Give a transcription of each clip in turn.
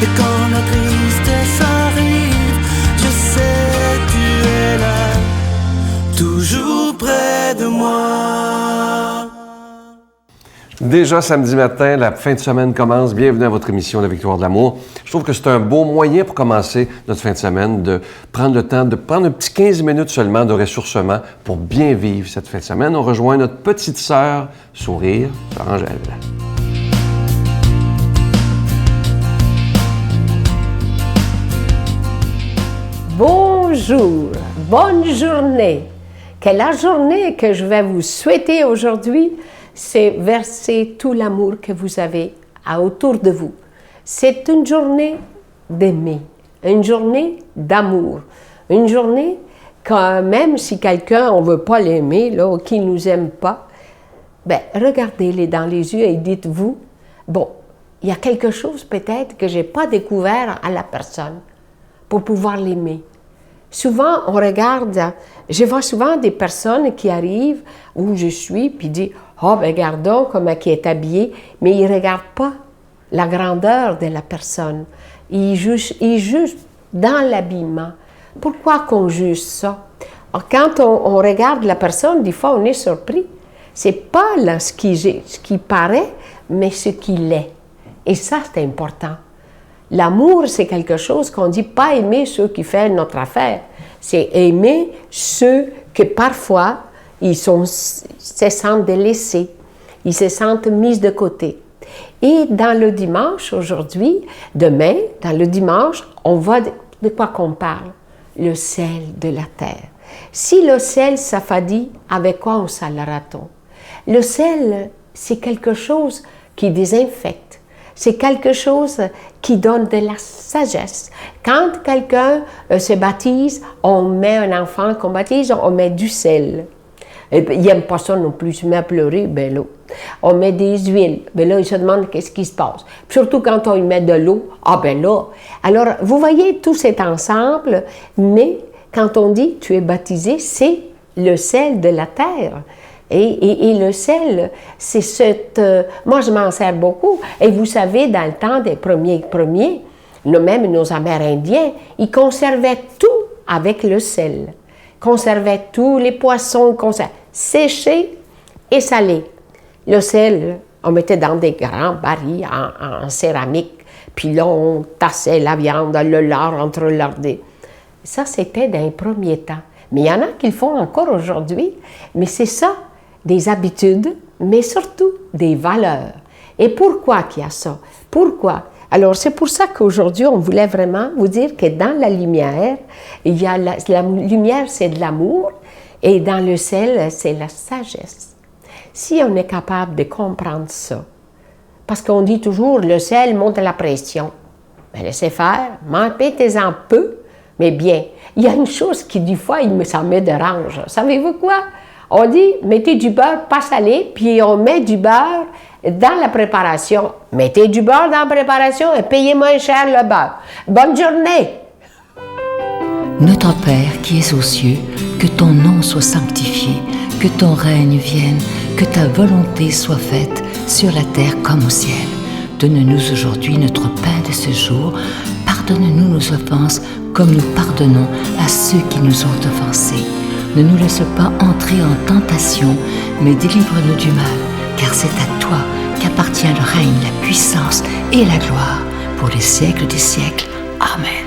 Et quand la tristesse arrive, je sais tu es là, toujours près de moi. Déjà samedi matin, la fin de semaine commence. Bienvenue à votre émission La Victoire de l'amour. Je trouve que c'est un beau moyen pour commencer notre fin de semaine, de prendre le temps, de prendre un petit 15 minutes seulement de ressourcement pour bien vivre cette fin de semaine. On rejoint notre petite sœur Sourire, Sœur Angèle. Bonjour, bonne journée. Quelle la journée que je vais vous souhaiter aujourd'hui, c'est verser tout l'amour que vous avez autour de vous. C'est une journée d'aimer, une journée d'amour, une journée quand même si quelqu'un, on ne veut pas l'aimer, là, qui ne nous aime pas, ben, regardez-les dans les yeux et dites-vous, bon, il y a quelque chose peut-être que je n'ai pas découvert à la personne pour pouvoir l'aimer. Souvent, on regarde, je vois souvent des personnes qui arrivent où je suis, puis disent « Oh, ben regardons comment elle est habillée », mais ils ne regardent pas la grandeur de la personne. Ils jugent dans l'habillement. Pourquoi qu'on juge ça? Alors, quand on regarde la personne, des fois, on est surpris. C'est pas là ce qui paraît, mais ce qu'il est. Et ça, c'est important. L'amour, c'est quelque chose qu'on dit pas aimer ceux qui font notre affaire. C'est aimer ceux que parfois, ils se sentent délaissés, ils se sentent mis de côté. Et dans le dimanche, aujourd'hui, demain, dans le dimanche, on voit de quoi qu'on parle? Le sel de la terre. Si le sel s'affadit, avec quoi on salera-t-on? Le sel, c'est quelque chose qui désinfecte. C'est quelque chose qui donne de la sagesse. Quand quelqu'un se baptise, on met un enfant qu'on baptise, on met du sel. Il n'aime pas ça non plus, il se met à pleurer, ben là. On met des huiles, ben là, il se demande qu'est-ce qui se passe. Puis surtout quand on y met de l'eau, ah ben là. Alors, vous voyez tout cet ensemble, mais quand on dit tu es baptisé, c'est le sel de la terre. Et le sel, c'est cette... moi, je m'en sers beaucoup. Et vous savez, dans le temps des premiers, même nos Amérindiens, ils conservaient tout avec le sel. Conservaient tous les poissons, séchés et salés. Le sel, on mettait dans des grands barils en céramique. Puis là, on tassait la viande, le lard entrelardé. Ça, c'était dans les premiers temps. Mais il y en a qui le font encore aujourd'hui. Mais c'est ça. Des habitudes, mais surtout des valeurs. Et pourquoi qu'il y a ça? Pourquoi? Alors, c'est pour ça qu'aujourd'hui, on voulait vraiment vous dire que dans la lumière, il y a la lumière, c'est de l'amour, et dans le sel, c'est la sagesse. Si on est capable de comprendre ça, parce qu'on dit toujours, le sel monte la pression, bien, laissez faire, mettez-en peu, mais bien. Il y a une chose qui, des fois, ça me dérange. Savez-vous quoi? On dit, mettez du beurre pas salé, puis on met du beurre dans la préparation. Mettez du beurre dans la préparation et payez moins cher le beurre. Bonne journée! Notre Père qui es aux cieux, que ton nom soit sanctifié, que ton règne vienne, que ta volonté soit faite sur la terre comme au ciel. Donne-nous aujourd'hui notre pain de ce jour. Pardonne-nous nos offenses comme nous pardonnons à ceux qui nous ont offensés. Ne nous laisse pas entrer en tentation, mais délivre-nous du mal, car c'est à toi qu'appartient le règne, la puissance et la gloire, pour les siècles des siècles. Amen.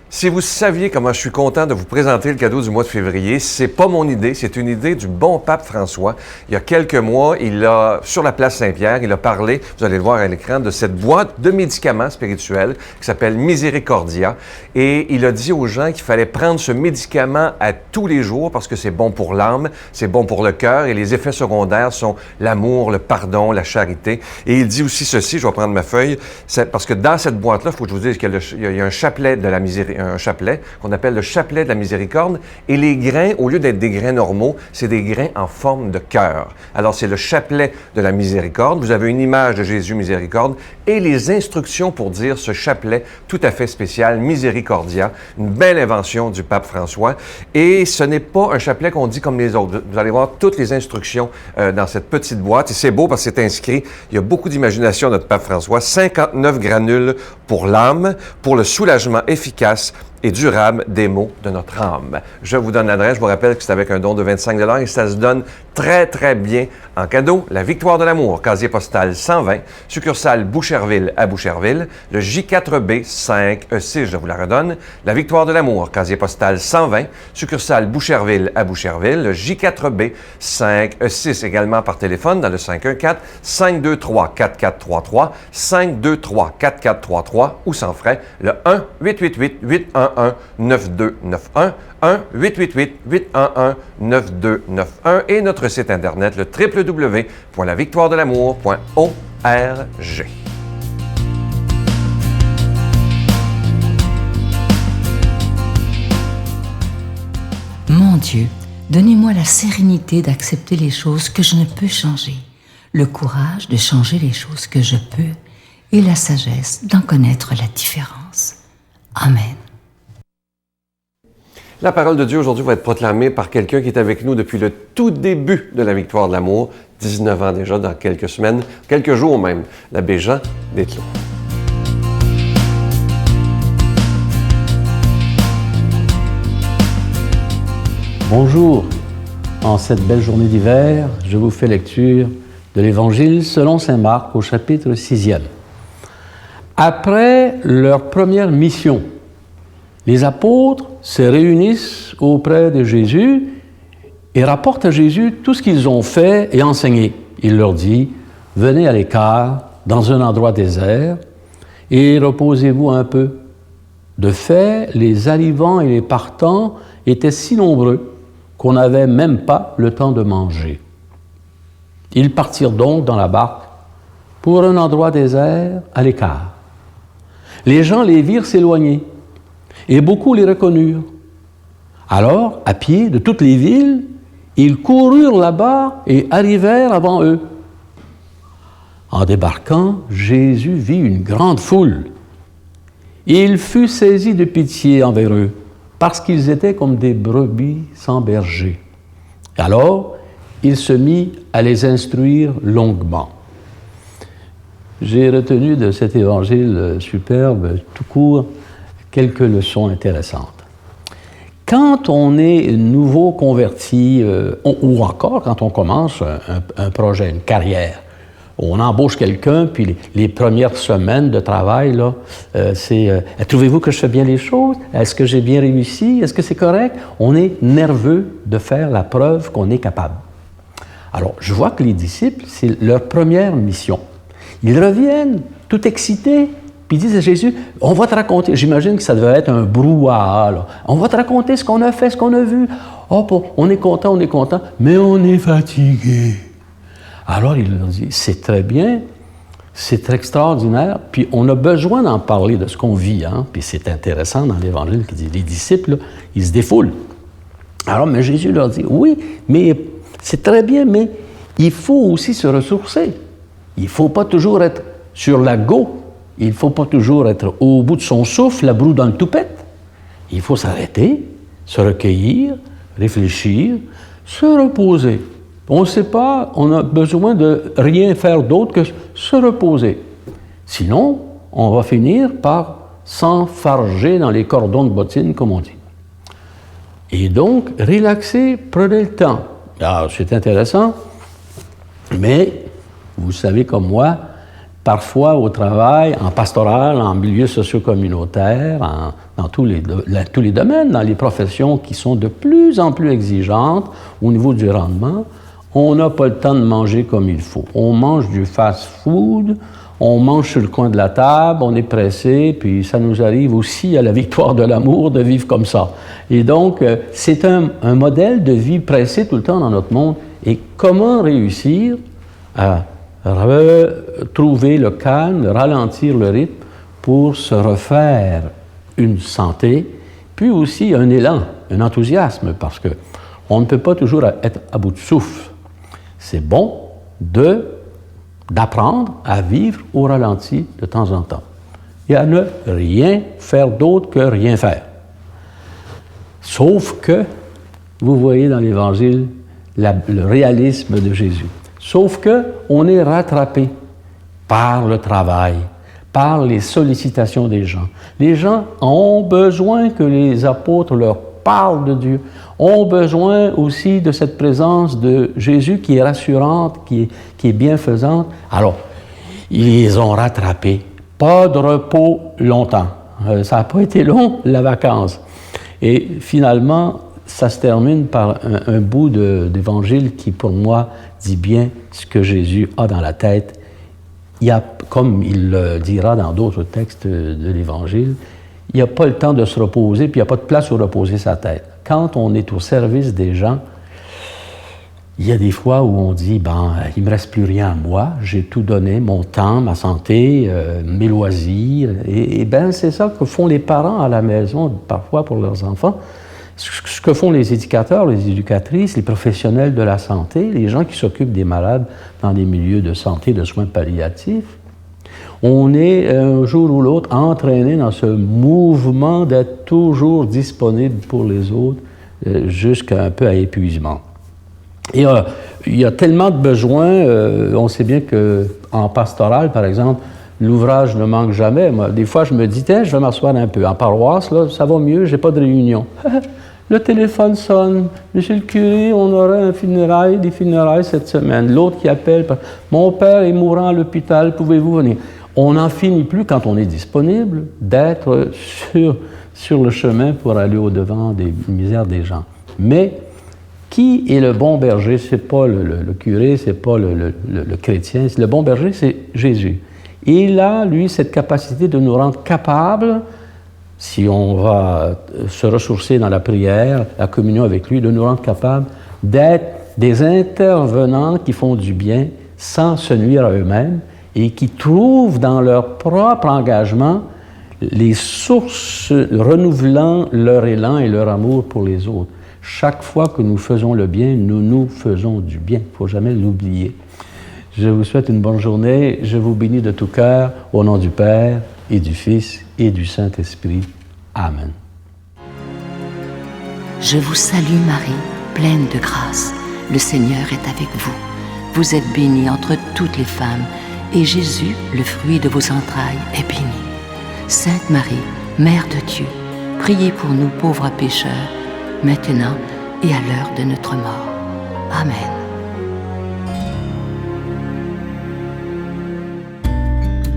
Si vous saviez comment je suis content de vous présenter le cadeau du mois de février, c'est pas mon idée, c'est une idée du bon pape François. Il y a quelques mois, sur la place Saint-Pierre, il a parlé, vous allez le voir à l'écran, de cette boîte de médicaments spirituels qui s'appelle Miséricordia. Et il a dit aux gens qu'il fallait prendre ce médicament à tous les jours parce que c'est bon pour l'âme, c'est bon pour le cœur et les effets secondaires sont l'amour, le pardon, la charité. Et il dit aussi ceci, je vais prendre ma feuille, parce que dans cette boîte-là, il faut que je vous dise qu'il y a un chapelet de la miséricorde, un chapelet qu'on appelle le chapelet de la miséricorde. Et les grains, au lieu d'être des grains normaux, c'est des grains en forme de cœur. Alors, c'est le chapelet de la miséricorde. Vous avez une image de Jésus miséricorde et les instructions pour dire ce chapelet tout à fait spécial, Misericordia, une belle invention du pape François. Et ce n'est pas un chapelet qu'on dit comme les autres. Vous allez voir toutes les instructions dans cette petite boîte. Et c'est beau parce que c'est inscrit. Il y a beaucoup d'imagination, notre pape François. 59 granules pour l'âme, pour le soulagement efficace et durable des maux de notre âme. Je vous donne l'adresse. Je vous rappelle que c'est avec un don de 25 $ et ça se donne très, très bien en cadeau. La Victoire de l'amour, casier postal 120, succursale Boucherville à Boucherville, le J4B 5E6, je vous la redonne. La Victoire de l'amour, casier postal 120, succursale Boucherville à Boucherville, le J4B 5E6, également par téléphone dans le 514-523-4433, 523-4433 ou sans frais, le 1-888-811-9291, 1-888-811-9291 et notre site internet, le www.lavictoiredelamour.org. Mon Dieu, donnez-moi la sérénité d'accepter les choses que je ne peux changer, le courage de changer les choses que je peux et la sagesse d'en connaître la différence. Amen. La parole de Dieu aujourd'hui va être proclamée par quelqu'un qui est avec nous depuis le tout début de la Victoire de l'amour, 19 ans déjà, dans quelques semaines, quelques jours même, l'abbé Jean Desclos. Bonjour, en cette belle journée d'hiver, je vous fais lecture de l'Évangile selon saint Marc au chapitre 6e. Après leur première mission, les apôtres se réunissent auprès de Jésus et rapportent à Jésus tout ce qu'ils ont fait et enseigné. Il leur dit, « Venez à l'écart, dans un endroit désert, et reposez-vous un peu. » De fait, les arrivants et les partants étaient si nombreux qu'on n'avait même pas le temps de manger. Ils partirent donc dans la barque pour un endroit désert à l'écart. Les gens les virent s'éloigner et beaucoup les reconnurent. Alors, à pied de toutes les villes, ils coururent là-bas et arrivèrent avant eux. En débarquant, Jésus vit une grande foule. Il fut saisi de pitié envers eux, parce qu'ils étaient comme des brebis sans berger. Alors, il se mit à les instruire longuement. J'ai retenu de cet évangile superbe, tout court, quelques leçons intéressantes. Quand on est nouveau converti, ou encore quand on commence un projet, une carrière, on embauche quelqu'un, puis les premières semaines de travail, là, c'est « Trouvez-vous que je fais bien les choses? Est-ce que j'ai bien réussi? Est-ce que c'est correct? » On est nerveux de faire la preuve qu'on est capable. Alors, je vois que les disciples, c'est leur première mission. Ils reviennent tout excités, puis ils disent à Jésus, « On va te raconter. » J'imagine que ça devait être un brouhaha, là. « On va te raconter ce qu'on a fait, ce qu'on a vu. Oh, on est content, mais on est fatigué. » Alors, il leur dit, « C'est très bien, c'est extraordinaire, puis on a besoin d'en parler de ce qu'on vit. Hein? » Puis c'est intéressant dans l'Évangile qui dit, les disciples, là, ils se défoulent. Alors, mais Jésus leur dit, « Oui, mais c'est très bien, mais il faut aussi se ressourcer. Il ne faut pas toujours être sur la go. Il ne faut pas toujours être au bout de son souffle, la broue dans le toupette. Il faut s'arrêter, se recueillir, réfléchir, se reposer. On ne sait pas, on a besoin de rien faire d'autre que se reposer. Sinon, on va finir par s'enfarger dans les cordons de bottine, comme on dit. Et donc, relaxer, prenez le temps. Alors, c'est intéressant, mais vous savez comme moi, parfois au travail, en pastoral, en milieu socio-communautaire, dans tous les domaines, dans les professions qui sont de plus en plus exigeantes au niveau du rendement, on n'a pas le temps de manger comme il faut. On mange du fast-food, on mange sur le coin de la table, on est pressé, puis ça nous arrive aussi à la Victoire de l'amour de vivre comme ça. Et donc, c'est un modèle de vie pressé tout le temps dans notre monde. Et comment réussir à retrouver le calme, ralentir le rythme pour se refaire une santé, puis aussi un élan, un enthousiasme, parce qu'on ne peut pas toujours être à bout de souffle. C'est bon d'apprendre à vivre au ralenti de temps en temps et à ne rien faire d'autre que rien faire. Sauf que, vous voyez dans l'Évangile le réalisme de Jésus. Sauf qu'on est rattrapé par le travail, par les sollicitations des gens. Les gens ont besoin que les apôtres leur parlent de Dieu, ont besoin aussi de cette présence de Jésus qui est rassurante, qui est bienfaisante. Alors, ils les ont rattrapés. Pas de repos longtemps. Ça n'a pas été long, la vacance. Et finalement, ça se termine par un bout d'évangile qui, pour moi, dit bien ce que Jésus a dans la tête. Il y a, comme il le dira dans d'autres textes de l'Évangile, il n'y a pas le temps de se reposer, puis il n'y a pas de place où reposer sa tête. Quand on est au service des gens, il y a des fois où on dit, il ne me reste plus rien à moi, j'ai tout donné, mon temps, ma santé, mes loisirs. Et c'est ça que font les parents à la maison, parfois pour leurs enfants. Ce que font les éducateurs, les éducatrices, les professionnels de la santé, les gens qui s'occupent des malades dans des milieux de santé, de soins palliatifs. On est, un jour ou l'autre, entraîné dans ce mouvement d'être toujours disponible pour les autres, jusqu'à un peu à épuisement. Et il y a tellement de besoins, on sait bien qu'en pastoral, par exemple, l'ouvrage ne manque jamais. Moi, des fois, je me dis, je vais m'asseoir un peu. En paroisse, là, ça va mieux, j'ai pas de réunion. Le téléphone sonne. Monsieur le curé, on aurait des funérailles cette semaine. L'autre qui appelle, mon père est mourant à l'hôpital, pouvez-vous venir? On n'en finit plus, quand on est disponible, d'être sur le chemin pour aller au-devant des misères des gens. Mais qui est le bon berger? C'est pas le curé, c'est pas le chrétien. Le bon berger, c'est Jésus. Et il a, lui, cette capacité de nous rendre capables, si on va se ressourcer dans la prière, la communion avec lui, de nous rendre capables d'être des intervenants qui font du bien sans se nuire à eux-mêmes et qui trouvent dans leur propre engagement les sources renouvelant leur élan et leur amour pour les autres. Chaque fois que nous faisons le bien, nous faisons du bien. Il ne faut jamais l'oublier. Je vous souhaite une bonne journée. Je vous bénis de tout cœur, au nom du Père et du Fils et du Saint-Esprit. Amen. Je vous salue Marie, pleine de grâce. Le Seigneur est avec vous. Vous êtes bénie entre toutes les femmes, et Jésus, le fruit de vos entrailles, est béni. Sainte Marie, Mère de Dieu, priez pour nous pauvres pécheurs, maintenant et à l'heure de notre mort. Amen.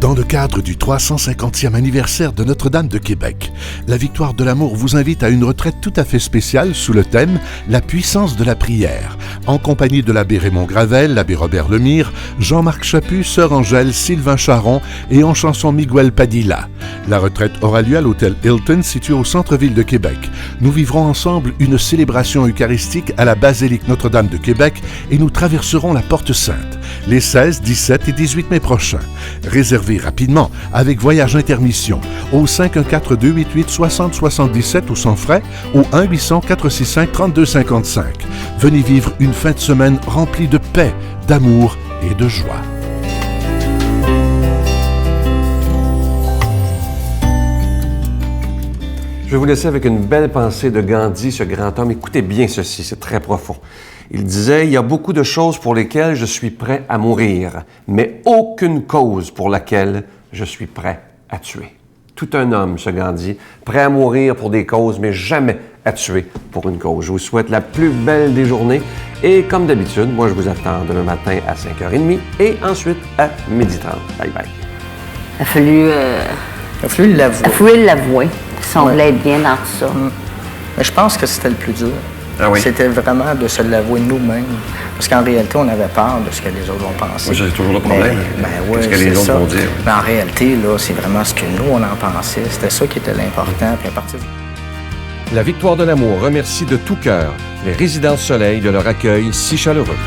Dans le cadre du 350e anniversaire de Notre-Dame de Québec, la Victoire de l'Amour vous invite à une retraite tout à fait spéciale sous le thème « La puissance de la prière », en compagnie de l'abbé Raymond Gravel, l'abbé Robert Lemire, Jean-Marc Chaput, Sœur Angèle, Sylvain Charon et en chanson Miguel Padilla. La retraite aura lieu à l'hôtel Hilton, situé au centre-ville de Québec. Nous vivrons ensemble une célébration eucharistique à la basilique Notre-Dame de Québec et nous traverserons la Porte Sainte les 16, 17 et 18 mai prochains. Réservez rapidement avec Voyage Intermission au 514-288-6077 ou sans frais au 1-800-465-3255. Venez vivre une fin de semaine remplie de paix, d'amour et de joie. Je vais vous laisser avec une belle pensée de Gandhi, ce grand homme. Écoutez bien ceci, c'est très profond. Il disait « Il y a beaucoup de choses pour lesquelles je suis prêt à mourir, mais aucune cause pour laquelle je suis prêt à tuer. » Tout un homme, ce Gandhi, prêt à mourir pour des causes, mais jamais à tuer pour une cause. Je vous souhaite la plus belle des journées et comme d'habitude, moi je vous attends demain matin à 5h30 et ensuite à 12h30. Bye bye. Il a fallu l'avouer. Si on voulait être bien dans tout ça. Mais je pense que c'était le plus dur. Ah oui? C'était vraiment de se l'avouer nous-mêmes. Parce qu'en réalité, on avait peur de ce que les autres vont penser. Oui, c'est toujours le problème. Oui, ce que les autres vont dire. Mais en réalité, là, c'est vraiment ce que nous, on en pensait. C'était ça qui était l'important. Puis à partir de... La Victoire de l'Amour remercie de tout cœur les Résidences Soleil de leur accueil si chaleureux.